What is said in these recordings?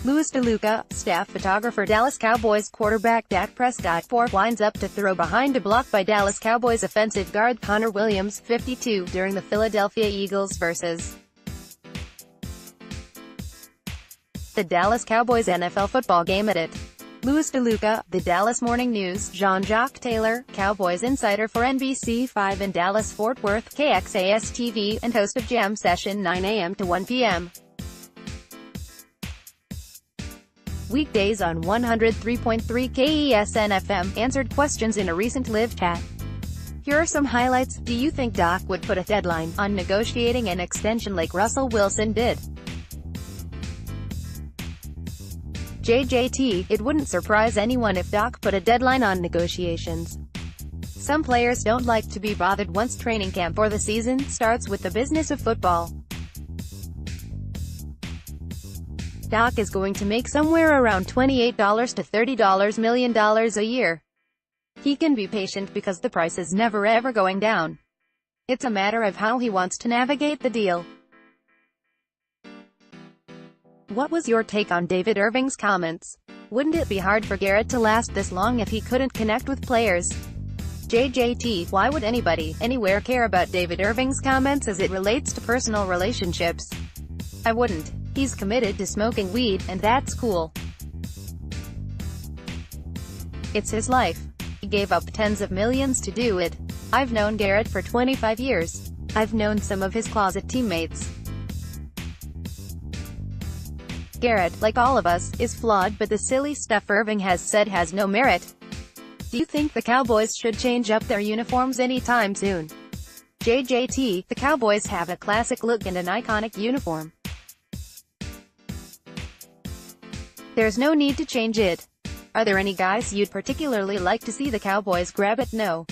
DeLuca, staff photographer Dallas Cowboys quarterback Dak Prescott 4 winds up to throw behind a block by Dallas Cowboys offensive guard Connor Williams, 52, during the Philadelphia Eagles vs. the Dallas Cowboys NFL football game at it. DeLuca, the Dallas Morning News, Jean-Jacques Taylor, Cowboys insider for NBC5 in Dallas-Fort Worth, KXAS-TV, and host of Jam Session 9 a.m. to 1 p.m. weekdays on 103.3 KESN-FM, answered questions in a recent live chat. Here are some highlights. Do you think Doc would put a deadline on negotiating an extension like Russell Wilson did? JJT, it wouldn't surprise anyone if Doc put a deadline on negotiations. Some players don't like to be bothered once training camp or the season starts with the business of football. Doc is going to make somewhere around $28 to $30 million a year. He can be patient because the price is never ever going down. It's a matter of how he wants to navigate the deal. What was your take on David Irving's comments? Wouldn't it be hard for Garrett to last this long if he couldn't connect with players? JJT, why would anybody, anywhere care about David Irving's comments as it relates to personal relationships? I wouldn't. He's committed to smoking weed, and that's cool. It's his life. He gave up tens of millions to do it. I've known Garrett for 25 years. I've known some of his closet teammates. Garrett, like all of us, is flawed, but the silly stuff Irving has said has no merit. Do you think the Cowboys should change up their uniforms anytime soon? JJT, the Cowboys have a classic look and an iconic uniform. There's no need to change it. Are there any guys you'd particularly like to see the Cowboys grab it? No.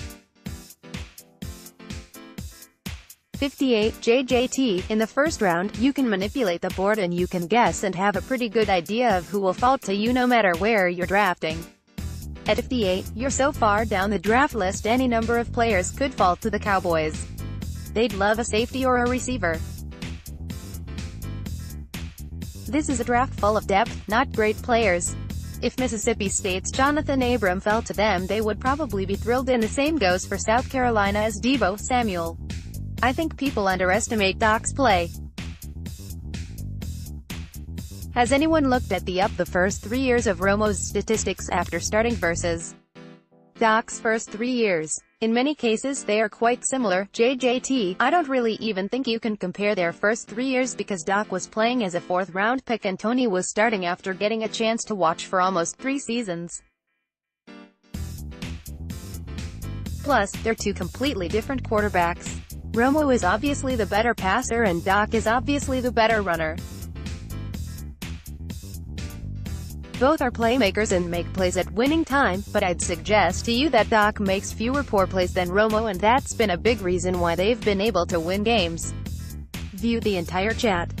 58, JJT, in the first round, you can manipulate the board and you can guess and have a pretty good idea of who will fall to you no matter where you're drafting. At 58, you're so far down the draft list any number of players could fall to the Cowboys. They'd love a safety or a receiver. This is a draft full of depth, not great players. If Mississippi State's Jonathan Abram fell to them, they would probably be thrilled, and the same goes for South Carolina as Deebo Samuel. I think people underestimate Doc's play. Has anyone looked at the first 3 years of Romo's statistics after starting versus Doc's first 3 years? In many cases they are quite similar. JJT, I don't really even think you can compare their first 3 years because Doc was playing as a 4th-round pick and Tony was starting after getting a chance to watch for almost 3 seasons. Plus, they're two completely different quarterbacks. Romo is obviously the better passer and Doc is obviously the better runner. Both are playmakers and make plays at winning time, but I'd suggest to you that Doc makes fewer poor plays than Romo, and that's been a big reason why they've been able to win games. View the entire chat.